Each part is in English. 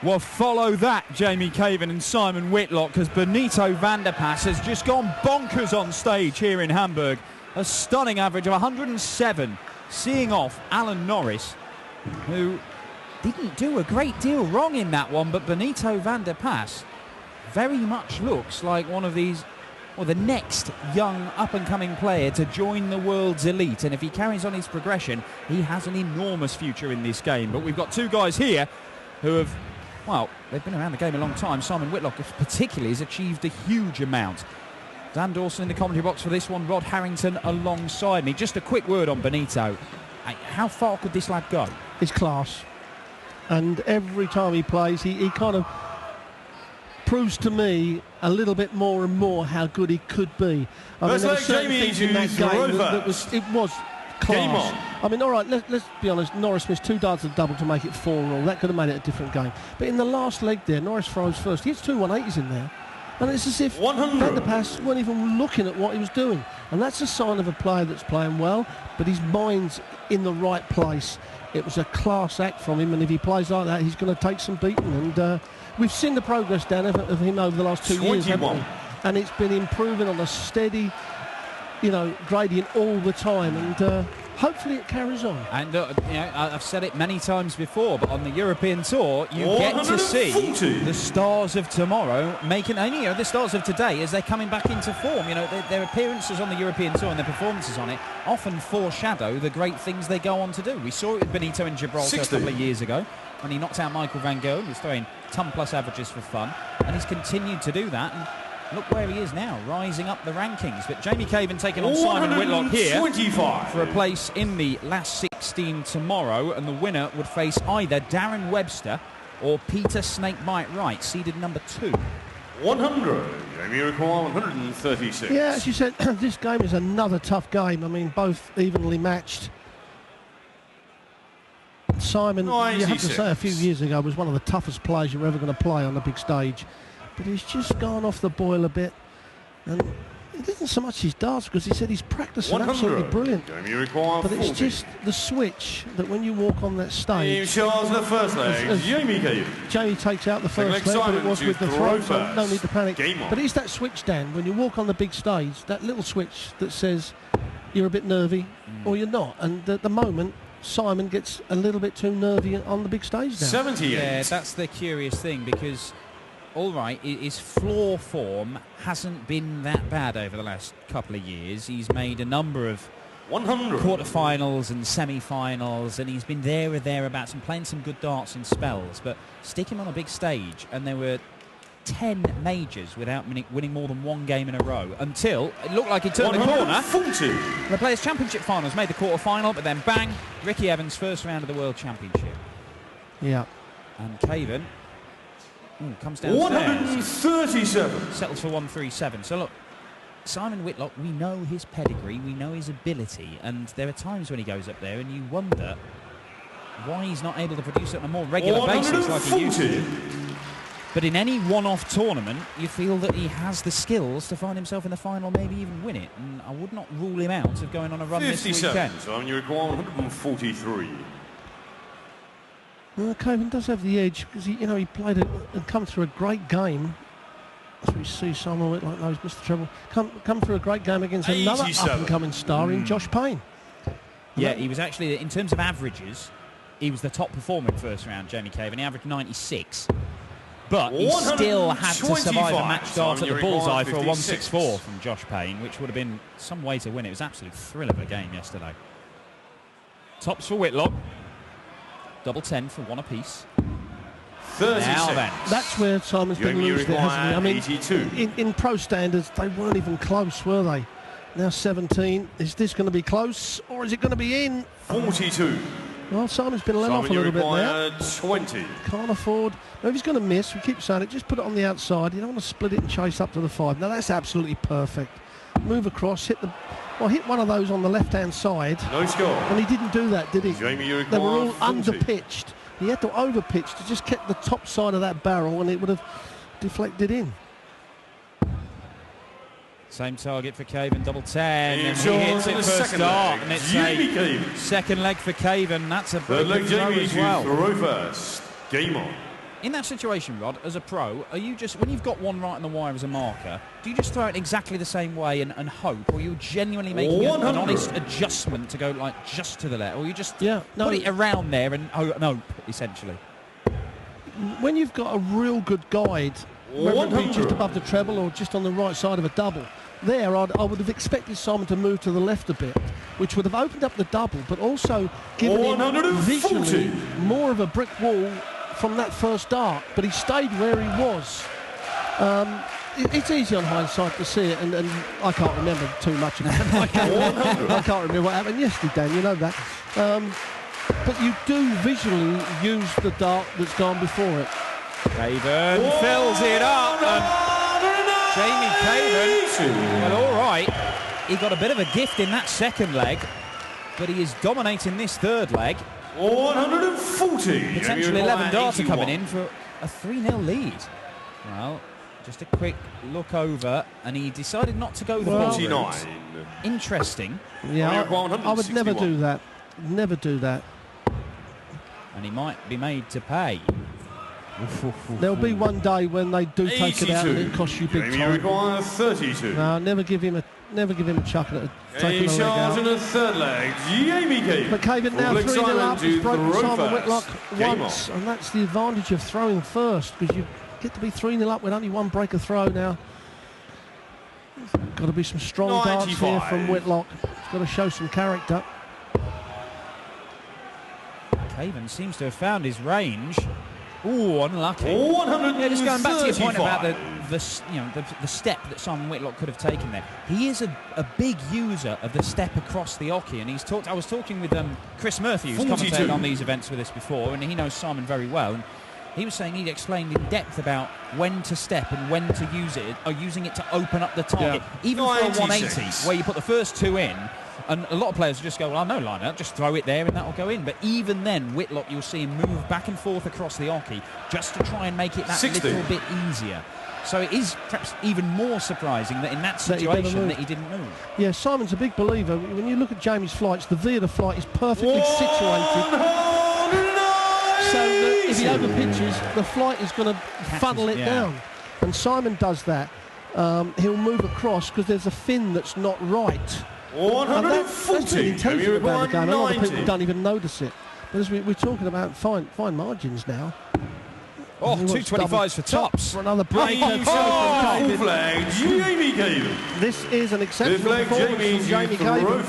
Well, follow that, Jamie Caven and Simon Whitlock, because Benito van der Pas has just gone bonkers on stage here in Hamburg. A stunning average of 107, seeing off Alan Norris, who didn't do a great deal wrong in that one, but Benito van der Pas very much looks like one of these, or the next young up-and-coming player to join the world's elite. And if he carries on his progression, he has an enormous future in this game. But we've got two guys here who have, well, they've been around the game a long time. Simon Whitlock particularly has achieved a huge amount. Dan Dawson in the commentary box for this one, Rod Harrington alongside me. Just a quick word on Benito. How far could this lad go? It's class. And every time he plays, he kind of proves to me a little bit more and more how good he could be. I mean, there were certain things in that game that was class. I mean, all right, let's be honest, Norris missed 2 darts of double to make it 4-all. That could have made it a different game. But in the last leg there, Norris throws first. He hits 2 180s in there. And it's as if Van der Pas weren't even looking at what he was doing. And that's a sign of a player that's playing well, but his mind's in the right place. It was a class act from him, and if he plays like that, he's going to take some beating. And we've seen the progress, Dan, of him over the last 2 years, haven't we? And it's been improving on a steady, gradient all the time. And hopefully it carries on. And I've said it many times before, but on the European Tour, you get to see the stars of tomorrow making, the stars of today as they're coming back into form. Their appearances on the European Tour and their performances on it often foreshadow the great things they go on to do. We saw it with Benito in Gibraltar 60. A couple of years ago when he knocked out Michael van Gerwen. He was throwing ton-plus averages for fun, and he's continued to do that. And look where he is now, rising up the rankings. But Jamie Caven taking on Simon Whitlock here for a place in the last 16 tomorrow, and the winner would face either Darren Webster or Peter Snakebite Wright, seeded number 2. 100. Jamie require 136. Yeah, as you said, this game is another tough game. I mean, both evenly matched. Simon, you have to say, a few years ago was one of the toughest players you're ever going to play on the big stage. But he's just gone off the boil a bit, and it isn't so much his darts, because he said he's practicing absolutely brilliant. But it's just the switch that when you walk on that stage. Charles the first leg. Jamie takes out the first leg, but it was with the throw, so no need to panic. But it's that switch, Dan, when you walk on the big stage, that little switch that says you're a bit nervy or you're not. And at the moment, Simon gets a little bit too nervy on the big stage now. 78. Yeah, that's the curious thing, because all right, his floor form hasn't been that bad over the last couple of years. He's made a number of 100 quarterfinals and semi-finals, and he's been there or thereabouts and playing some good darts in spells. But stick him on a big stage, and there were 10 majors without winning more than 1 game in a row until it looked like he turned the corner. The Players' Championship finals made the quarterfinal, but then bang, Ricky Evans, first round of the World Championship. Yeah. And Caven comes downstairs. 137. Settles for 137. So look, Simon Whitlock, we know his pedigree, we know his ability, and there are times when he goes up there and you wonder why he's not able to produce it on a more regular basis like he used to. But in any one-off tournament, you feel that he has the skills to find himself in the final, maybe even win it. And I would not rule him out of going on a run this weekend. So you require 143. Caven does have the edge, because he played it and come through a great game. As we see Simon Whitlock knows Mr. Treble come through a great game against another up-and-coming star in Josh Payne. Yeah, he was actually, in terms of averages, he was the top performer in first round, Jamie Caven. He averaged 96. But he still had to survive a match start at the bullseye for a 164 from Josh Payne, which would have been some way to win. It was an absolute thrill of a game yesterday. Tops for Whitlock. Double 10 for 1 apiece. 36. Now then. That's where Simon's been loose there, hasn't he? I mean, 82. in pro standards, they weren't even close, were they? Now 17. Is this going to be close, or is it going to be in? 42. Well, Simon's been let off a little bit there. 20. Can't afford. No, if he's going to miss, we keep saying it, just put it on the outside. You don't want to split it and chase up to the 5. Now that's absolutely perfect. Move across, hit one of those on the left-hand side. No score. And he didn't do that, did he? Jamie, they were all under-pitched. He had to over-pitch to just get the top side of that barrel, and it would have deflected in. Same target for Caven, double 10, and he hits it first start, and it's a second leg for Caven. That's a pretty good throw as well. Throw first. Game on. In that situation, Rod, as a pro, are you just, when you've got one right on the wire as a marker, do you just throw it exactly the same way and hope, or are you genuinely making an honest adjustment to go like just to the left, or you just put it around there and hope, essentially? When you've got a real good guide, whether it be just above the treble or just on the right side of a double, there I would have expected Simon to move to the left a bit, which would have opened up the double, but also given him visually more of a brick wall from that first dart, but he stayed where he was. It's easy on hindsight to see it, and I can't remember too much about it. I can't remember what happened yesterday, Dan, you know that. But you do visually use the dart that's gone before it. Caven fills it up, and Jamie Caven, well, all right, he got a bit of a gift in that second leg, but he is dominating this third leg. 140. Potentially 11 darts are coming in for a 3-0 lead. Well, just a quick look over, and he decided not to go the ball route. Interesting. Yeah, I would never do that. Never do that. And he might be made to pay. There'll be one day when they do take it out and it costs you big time. Require 32. No, never give him a chuck at taking a leg out. In the third leg, Jamie Caven. But Caven now 3-0 up, has broken Simon Whitlock once, and that's the advantage of throwing first, because you get to be 3-0 up with only one breaker throw now. Got to be some strong darts here from Whitlock. It's got to show some character. Caven seems to have found his range. Ooh, unlucky. 135. Yeah, just going back to your point about the step that Simon Whitlock could have taken there. He is a big user of the step across the oche, and I was talking with Chris Murphy, who's commentated on these events with us before, and he knows Simon very well. And he was saying he'd explained in depth about when to step and when to use it, or using it to open up the target. Yeah. Even for a 180, where you put the first two in. And a lot of players just go, well, no line up, just throw it there and that'll go in. But even then, Whitlock, you'll see him move back and forth across the oche just to try and make it that 60. little bit easier. So it is perhaps even more surprising that in that situation that he didn't move. Yeah, Simon's a big believer. When you look at Jamie's flights, the V of the flight is perfectly situated. So that if he overpitches, the flight is going to funnel it down. And Simon does that. He'll move across because there's a fin that's not right. 140. That's really intelligent about the game. A lot of people don't even notice it. But as we're talking about fine margins now. Oh, 225s for tops. For another break. This is an exceptional performance from Jamie Caven.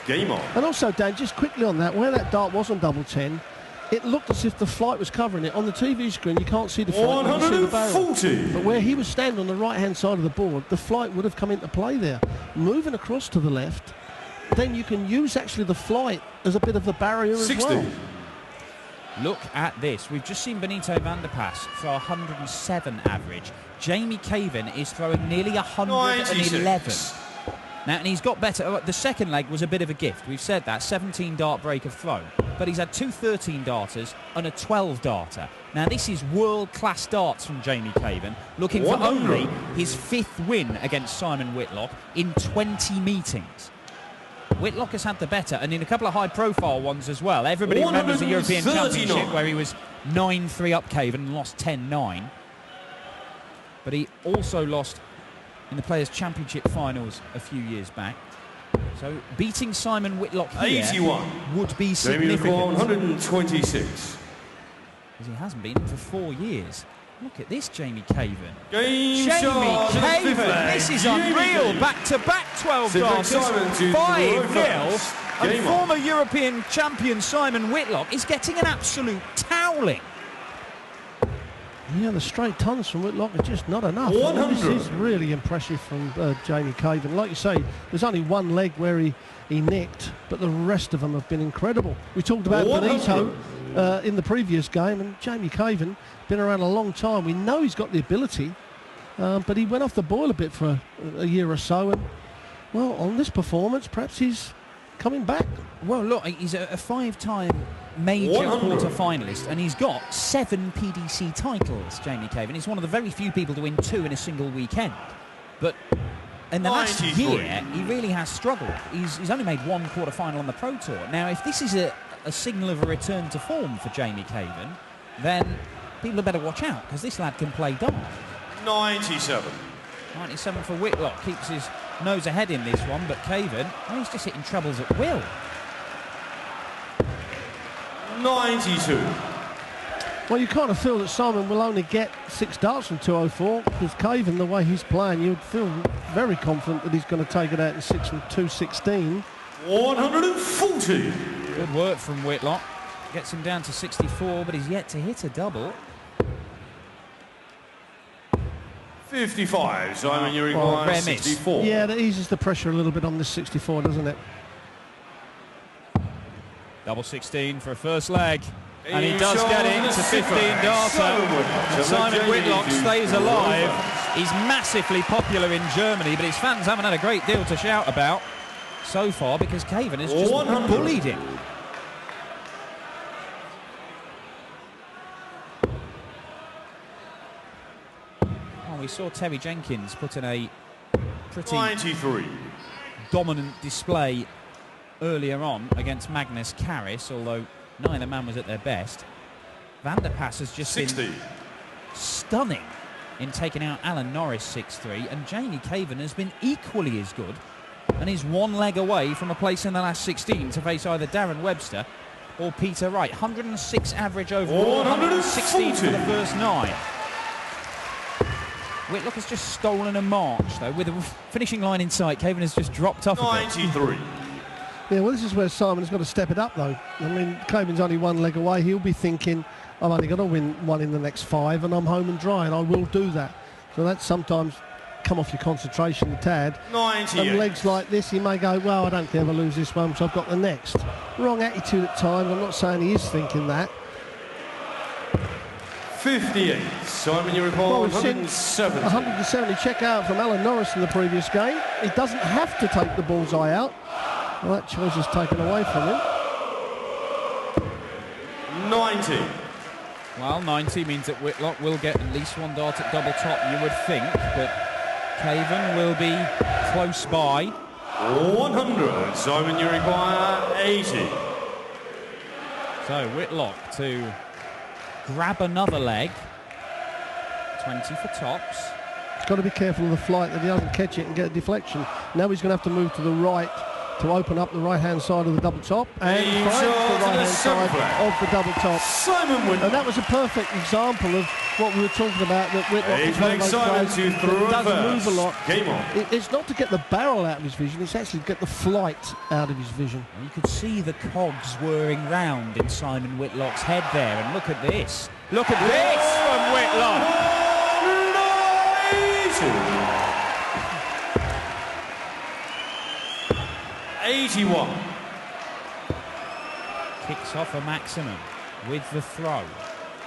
Game on. And also, Dan, just quickly on that, where that dart was on double 10, it looked as if the flight was covering it. On the TV screen, you can't see the flight, you can see the barrel. But where he was standing on the right-hand side of the board, the flight would have come into play there. Moving across to the left, then you can use actually the flight as a bit of a barrier 60. As well. Look at this. We've just seen Benito van der Pas throw 107 average. Jamie Caven is throwing nearly 111. 96. Now, and he's got better. The second leg was a bit of a gift. We've said that, 17 dart break of throw. But he's had two 13 darters and a 12 darter. Now, this is world-class darts from Jamie Caven, looking for only his 5th win against Simon Whitlock in 20 meetings. Whitlock has had the better, and in a couple of high-profile ones as well. Everybody remembers the European Championship where he was 9-3 up Caven and lost 10-9. But he also lost in the Players' Championship finals a few years back. So beating Simon Whitlock here 81. Would be significant. 126. Because he hasn't been for 4 years. Look at this, Jamie Caven. Jamie Caven, this is unreal. Back-to-back 12 darters, 5-0. And former European champion Simon Whitlock is getting an absolute toweling. Yeah, the straight tons from Whitlock are just not enough. This is really impressive from Jamie Caven. Like you say, there's only one leg where he nicked, but the rest of them have been incredible. We talked about Benito in the previous game, and Jamie Caven, been around a long time. We know he's got the ability, but he went off the boil a bit for a year or so, and, well, on this performance, perhaps he's coming back. Well, look, he's a 5-time major quarter-finalist, and he's got 7 PDC titles, Jamie Caven. He's one of the very few people to win 2 in a single weekend. But in the last year, he really has struggled. He's only made 1 quarter-final on the Pro Tour. Now, if this is a signal of a return to form for Jamie Caven, then people had better watch out, because this lad can play dart. 97. 97 for Whitlock, keeps his nose ahead in this one, but Caven, well, he's just hitting trebles at will. 92. Well, you kind of feel that Simon will only get 6 darts from 204, because Caven, the way he's playing, you'd feel very confident that he's going to take it out in 6 from 216. 140. Good work from Whitlock. Gets him down to 64, but he's yet to hit a double. 55. Simon, you require 64. Yeah, that eases the pressure a little bit on this 64, doesn't it? Double 16 for a first leg. And he does get it to 15 darter. Simon Whitlock stays alive. He's massively popular in Germany, but his fans haven't had a great deal to shout about so far, because Caven has just bullied him. We saw Terry Jenkins put in a pretty 93. dominant display earlier on against Magnus Carris, although neither man was at their best. Vanderpass has just 60. been stunning in taking out Alan Norris 6-3, and Jamie Caven has been equally as good, and is 1 leg away from a place in the last 16 to face either Darren Webster or Peter Wright. 106 average overall, 116 for the first 9. Whitlock has just stolen a march, though, with a finishing line in sight. Caven has just dropped off 93. Yeah, well, this is where Simon's got to step it up, though. I mean, Caven's only 1 leg away. He'll be thinking, I'm only going to win 1 in the next 5, and I'm home and dry, and I will do that. So that's sometimes come off your concentration a tad. 98. And legs like this, he may go, well, I don't care if I lose this one, so I've got the next. Wrong attitude at times. I'm not saying he is thinking that. 58. Simon, you require 170. 170 check out from Alan Norris in the previous game. He doesn't have to take the bullseye out. Well, that choice is taken away from him. 90. Well, 90 means that Whitlock will get at least 1 dart at double top, you would think, but Caven will be close by. 100. Simon, you require 80. So Whitlock to grab another leg. 20 for tops. He's got to be careful of the flight, that he doesn't catch it and get a deflection. Now he's going to have to move to the right to open up the right-hand side of the double top, and find the right-hand side of the double top. Simon Whitlock. And that was a perfect example of what we were talking about, that Whitlock is one of those players that doesn't move a lot. Game on. It's not to get the barrel out of his vision, it's actually to get the flight out of his vision. And you could see the cogs whirring round in Simon Whitlock's head there, and look at this. Look at this from Whitlock. 81. Kicks off a maximum with the throw,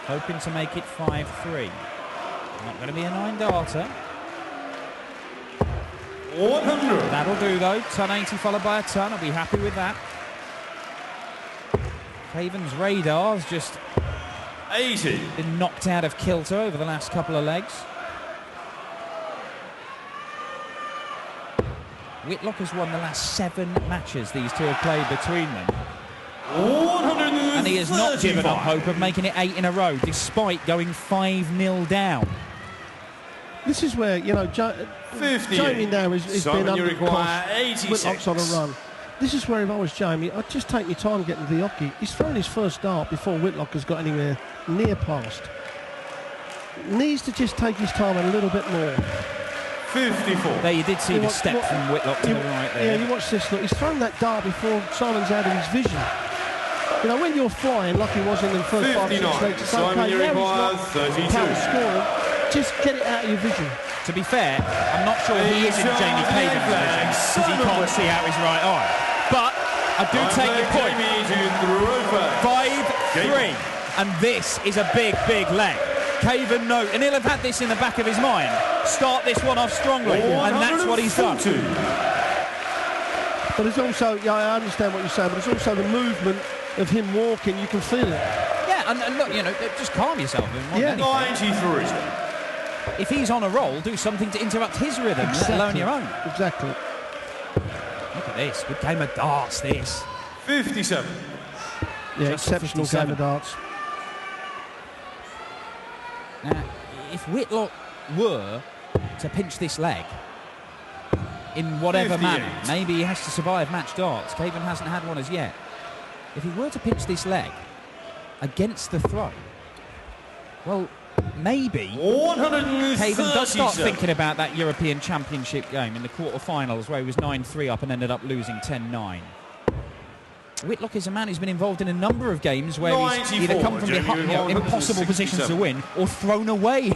hoping to make it 5-3. Not going to be a 9 darter. 100. That'll do though. Ton 80 followed by a ton. I'll be happy with that. Caven's radar's just 80. been knocked out of kilter over the last couple of legs. Whitlock has won the last 7 matches these two have played between them. 135. And he has not given up hope of making it 8 in a row, despite going 5-0 down. This is where, you know, Jamie now has been under cost. Whitlock's on a run. This is where, if I was Jamie, I'd just take your time getting to the hockey. He's thrown his first dart before Whitlock has got anywhere near past. Needs to just take his time a little bit more. 54. There you did see the step from Whitlock to the right there. Yeah, you watch this, look, he's thrown that dart before Simon's out of his vision. You know, when you're flying like he was in the first 5 or 6 legs, it's okay, now he's not scoring, just get it out of your vision. To be fair, I'm not sure he is in Jamie Caven's vision, because he can't see out his right eye. But I do take your point. 5-3, and this is a big, big leg. Caven, no, and he'll have had this in the back of his mind. Start this one off strongly, and that's what he's done. But it's also, yeah, I understand what you're saying, but it's also the movement of him walking. You can feel it. Yeah, and look, you know, just calm yourself. Yeah. 93. If he's on a roll, do something to interrupt his rhythm, let alone your own. Exactly. Look at this, good game of darts, this. 57. Yeah, Just exceptional game of darts. Now, if Whitlock were to pinch this leg in whatever 58. manner, maybe he has to survive match darts. Caven hasn't had one as yet. If he were to pinch this leg against the throw, well, maybe Caven does start thinking about that European Championship game in the quarter-finals where he was 9-3 up and ended up losing 10-9. Whitlock is a man who's been involved in a number of games where he's either come from impossible positions to win or thrown away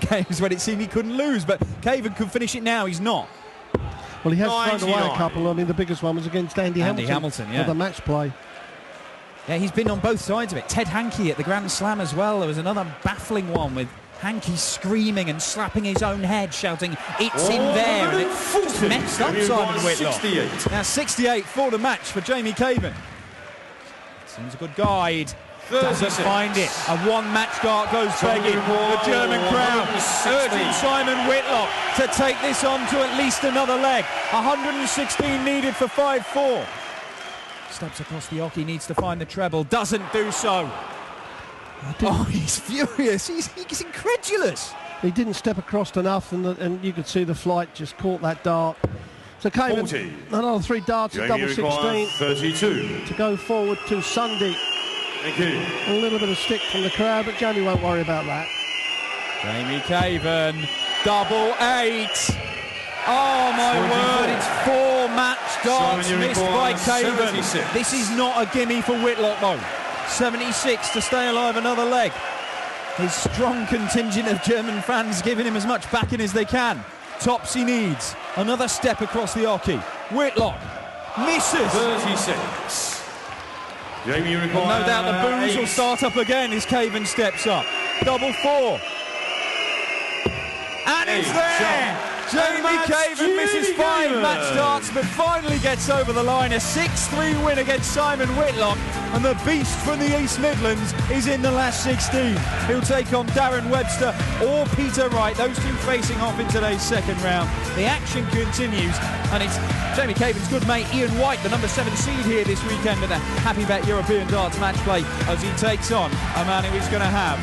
games when it seemed he couldn't lose. But Caven could finish it now. He's not. Well, he has thrown away a couple. I mean, the biggest one was against Andy Hamilton, yeah. For the match play. Yeah, he's been on both sides of it. Ted Hankey at the Grand Slam as well. There was another baffling one with Hankey screaming and slapping his own head, shouting, "It's in there!" And it just messed up Simon Whitlock. 68. Now 68 for the match for Jamie Caven. Seems a good guide. Doesn't find it. A one-match dart goes begging. The German crowd urging Simon Whitlock to take this on to at least another leg. 116 needed for 5-4. Steps across the hockey, needs to find the treble. Doesn't do so. Oh, he's furious. He's incredulous. He didn't step across enough, and you could see the flight just caught that dart. So Caven, another 3 darts at double 16. 32. To go forward to Sunday. Thank you. A little bit of stick from the crowd, but Jamie won't worry about that. Jamie Caven, double 8. Oh my 24. word, it's 4 match darts missed by Caven. 76. This is not a gimme for Whitlock though. 76 to stay alive another leg. His strong contingent of German fans giving him as much backing as they can. Tops he needs. Another step across the hockey. Whitlock misses. 36. Jamie, you require No doubt the booze 8. will start up again as Caven steps up. Double 4. And it's there! Jamie Caven misses 5 match darts but finally gets over the line. A 6-3 win against Simon Whitlock, and the beast from the East Midlands is in the last 16. He'll take on Darren Webster or Peter Wright, those two facing off in today's second round. The action continues, and it's Jamie Caven's good mate Ian White, the number 7 seed here this weekend at the Happy Bet European Darts match play, as he takes on a man who is going to have,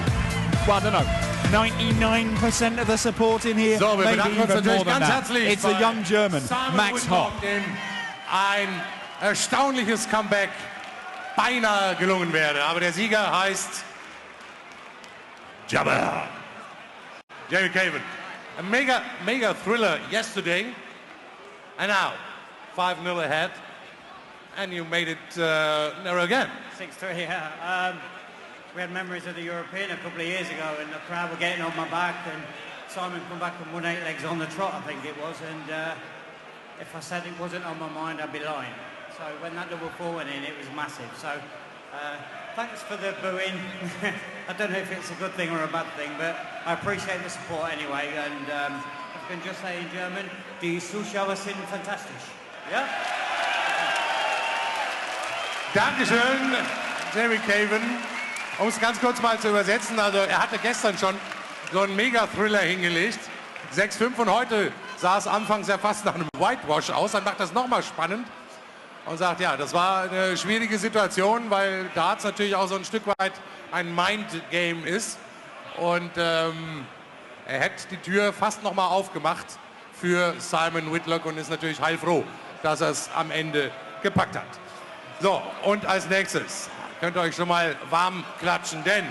well, I don't know, 99% of the support in here, So, wir maybe bedanken uns even more natürlich than ganz that. herzlich It's a young German, Simon Max Hopp. Whitlock, dem ein erstaunliches Comeback beinahe gelungen wäre. Aber der Sieger heißt Jabber. Jamie Caven. A mega thriller yesterday. And now, 5-0 ahead. And you made it narrow again. 6-3, yeah. We had memories of the European a couple of years ago, and the crowd were getting on my back, and Simon come back and won 8 legs on the trot, I think it was, and if I said it wasn't on my mind, I'd be lying. So when that double 4 went in, it was massive. So thanks for the booing. I don't know if it's a good thing or a bad thing, but I appreciate the support anyway, and I can just say in German, die Zuschauer sind fantastisch. Yeah? Dankeschön, Jamie Caven. Um es ganz kurz mal zu übersetzen, also er hatte gestern schon so einen Mega-Thriller hingelegt. 6-5 und heute sah es anfangs ja fast nach einem Whitewash aus. Dann macht das nochmal spannend und sagt, ja, das war eine schwierige Situation, weil Darts natürlich auch so ein Stück weit ein Mind-Game ist. Und er hätte die Tür fast nochmal aufgemacht für Simon Whitlock und ist natürlich heilfroh, dass er es am Ende gepackt hat. So, und als nächstes könnt ihr euch schon mal warm klatschen, denn